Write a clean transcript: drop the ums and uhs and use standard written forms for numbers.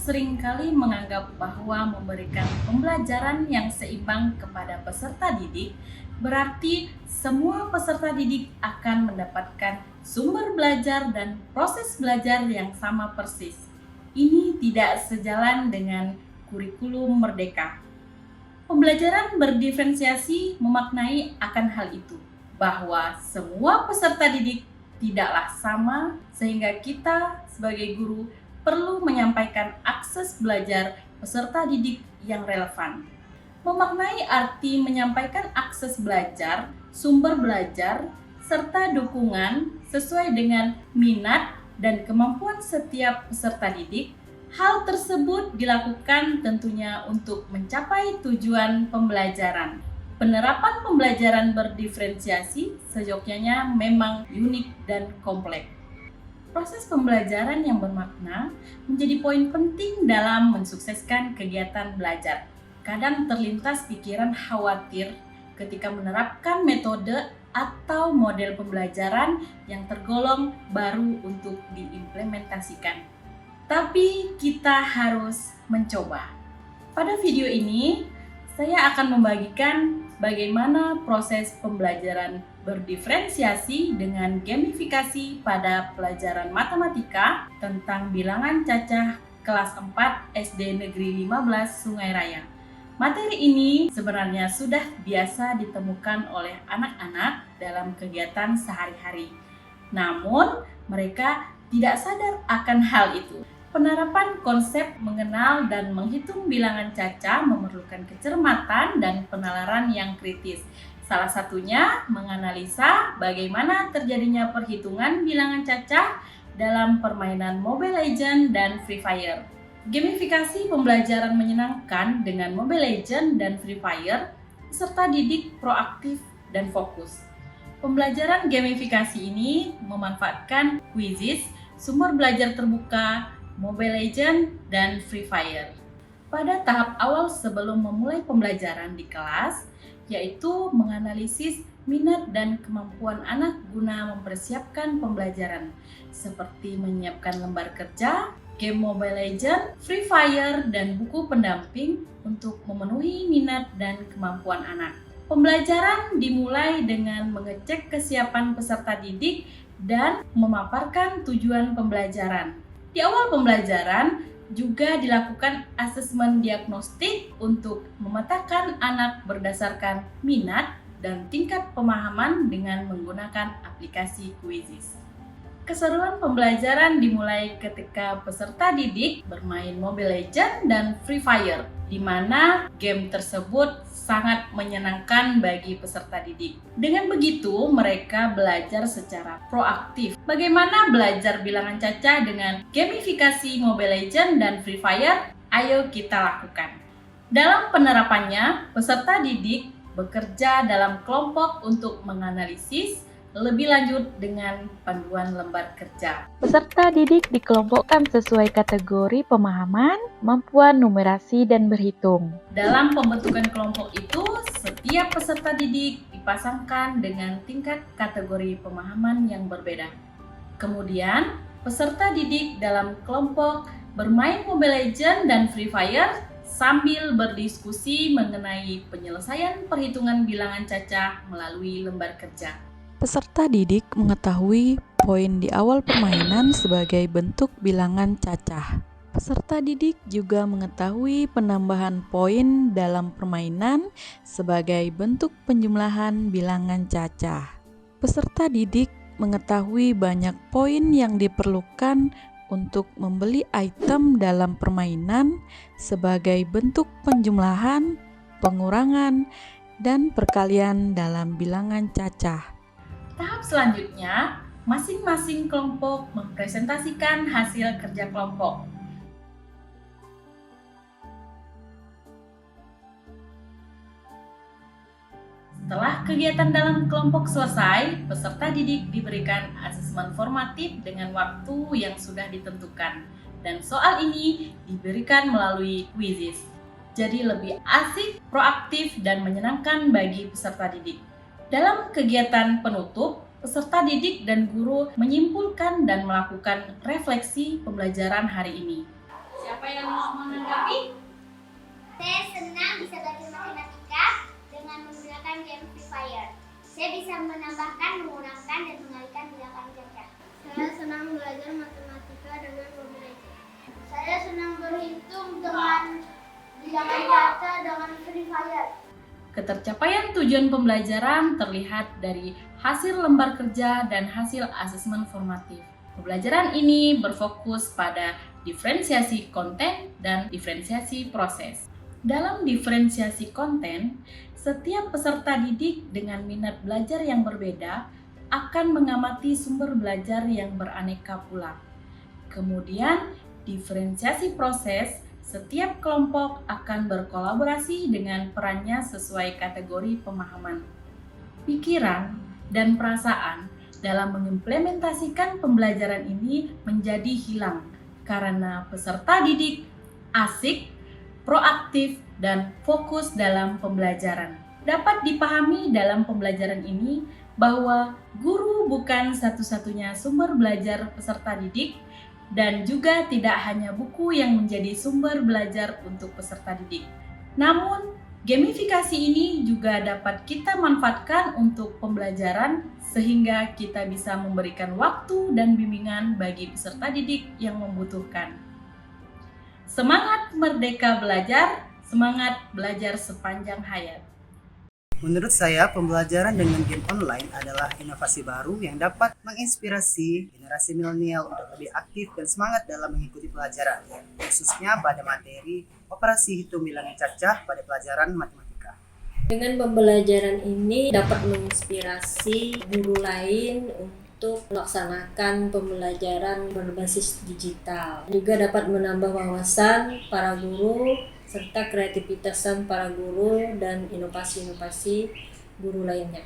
seringkali menganggap bahwa memberikan pembelajaran yang seimbang kepada peserta didik berarti semua peserta didik akan mendapatkan sumber belajar dan proses belajar yang sama persis. Ini tidak sejalan dengan kurikulum merdeka. Pembelajaran berdiferensiasi memaknai akan hal itu, bahwa semua peserta didik tidaklah sama, sehingga kita sebagai guru perlu menyampaikan akses belajar peserta didik yang relevan. Memaknai arti menyampaikan akses belajar, sumber belajar, serta dukungan sesuai dengan minat dan kemampuan setiap peserta didik. Hal tersebut dilakukan tentunya untuk mencapai tujuan pembelajaran. Penerapan pembelajaran berdiferensiasi seyogyanya memang unik dan kompleks. Proses pembelajaran yang bermakna menjadi poin penting dalam mensukseskan kegiatan belajar. Kadang terlintas pikiran khawatir ketika menerapkan metode atau model pembelajaran yang tergolong baru untuk diimplementasikan. Tapi kita harus mencoba. Pada video ini, saya akan membagikan bagaimana proses pembelajaran berdiferensiasi dengan gamifikasi pada pelajaran matematika tentang bilangan cacah kelas 4 SD Negeri 15 Sungai Raya. Materi ini sebenarnya sudah biasa ditemukan oleh anak-anak dalam kegiatan sehari-hari. Namun, mereka tidak sadar akan hal itu. Penerapan konsep mengenal dan menghitung bilangan cacah memerlukan kecermatan dan penalaran yang kritis. Salah satunya menganalisa bagaimana terjadinya perhitungan bilangan cacah dalam permainan Mobile Legends dan Free Fire. Gamifikasi pembelajaran menyenangkan dengan Mobile Legends dan Free Fire, peserta didik proaktif dan fokus. Pembelajaran gamifikasi ini memanfaatkan quizzes, sumber belajar terbuka, Mobile Legends, dan Free Fire. Pada tahap awal sebelum memulai pembelajaran di kelas, yaitu menganalisis minat dan kemampuan anak guna mempersiapkan pembelajaran, seperti menyiapkan lembar kerja, game Mobile Legends, Free Fire, dan buku pendamping untuk memenuhi minat dan kemampuan anak. Pembelajaran dimulai dengan mengecek kesiapan peserta didik dan memaparkan tujuan pembelajaran. Di awal pembelajaran juga dilakukan asesmen diagnostik untuk memetakan anak berdasarkan minat dan tingkat pemahaman dengan menggunakan aplikasi quizzes. Keseruan pembelajaran dimulai ketika peserta didik bermain Mobile Legends dan Free Fire, di mana game tersebut sangat menyenangkan bagi peserta didik. Dengan begitu, mereka belajar secara proaktif. Bagaimana belajar bilangan cacah dengan gamifikasi Mobile Legends dan Free Fire? Ayo kita lakukan. Dalam penerapannya, peserta didik bekerja dalam kelompok untuk menganalisis lebih lanjut dengan panduan lembar kerja. Peserta didik dikelompokkan sesuai kategori pemahaman, kemampuan numerasi, dan berhitung. Dalam pembentukan kelompok itu, setiap peserta didik dipasangkan dengan tingkat kategori pemahaman yang berbeda. Kemudian, peserta didik dalam kelompok bermain Mobile Legends dan Free Fire sambil berdiskusi mengenai penyelesaian perhitungan bilangan cacah melalui lembar kerja. Peserta didik mengetahui poin di awal permainan sebagai bentuk bilangan cacah. Peserta didik juga mengetahui penambahan poin dalam permainan sebagai bentuk penjumlahan bilangan cacah. Peserta didik mengetahui banyak poin yang diperlukan untuk membeli item dalam permainan sebagai bentuk penjumlahan, pengurangan, dan perkalian dalam bilangan cacah. Tahap selanjutnya, masing-masing kelompok mempresentasikan hasil kerja kelompok. Setelah kegiatan dalam kelompok selesai, peserta didik diberikan asesmen formatif dengan waktu yang sudah ditentukan, dan soal ini diberikan melalui quizzes. Jadi lebih asik, proaktif, dan menyenangkan bagi peserta didik. Dalam kegiatan penutup, peserta didik dan guru menyimpulkan dan melakukan refleksi pembelajaran hari ini. Siapa yang mau menanggapi? Saya senang bisa belajar matematika dengan menggunakan game Free Fire. Saya bisa menambahkan, mengurangkan, dan mengalihkan bilangan ganda. Saya senang belajar matematika dengan Mobile Legends. Saya senang berhitung dengan bilangan kata dengan Free Fire. Ketercapaian tujuan pembelajaran terlihat dari hasil lembar kerja dan hasil asesmen formatif. Pembelajaran ini berfokus pada diferensiasi konten dan diferensiasi proses. Dalam diferensiasi konten, setiap peserta didik dengan minat belajar yang berbeda akan mengamati sumber belajar yang beraneka pula. Kemudian, diferensiasi proses, setiap kelompok akan berkolaborasi dengan perannya sesuai kategori pemahaman, pikiran, dan perasaan dalam mengimplementasikan pembelajaran ini menjadi hilang karena peserta didik asik, proaktif, dan fokus dalam pembelajaran. Dapat dipahami dalam pembelajaran ini bahwa guru bukan satu-satunya sumber belajar peserta didik, dan juga tidak hanya buku yang menjadi sumber belajar untuk peserta didik. Namun, gamifikasi ini juga dapat kita manfaatkan untuk pembelajaran sehingga kita bisa memberikan waktu dan bimbingan bagi peserta didik yang membutuhkan. Semangat merdeka belajar, semangat belajar sepanjang hayat. Menurut saya, pembelajaran dengan game online adalah inovasi baru yang dapat menginspirasi generasi milenial untuk lebih aktif dan semangat dalam mengikuti pelajaran, khususnya pada materi operasi hitung bilangan cacah pada pelajaran matematika. Dengan pembelajaran ini dapat menginspirasi guru lain untuk melaksanakan pembelajaran berbasis digital. Juga dapat menambah wawasan para guru serta kreativitasan para guru dan inovasi-inovasi guru lainnya.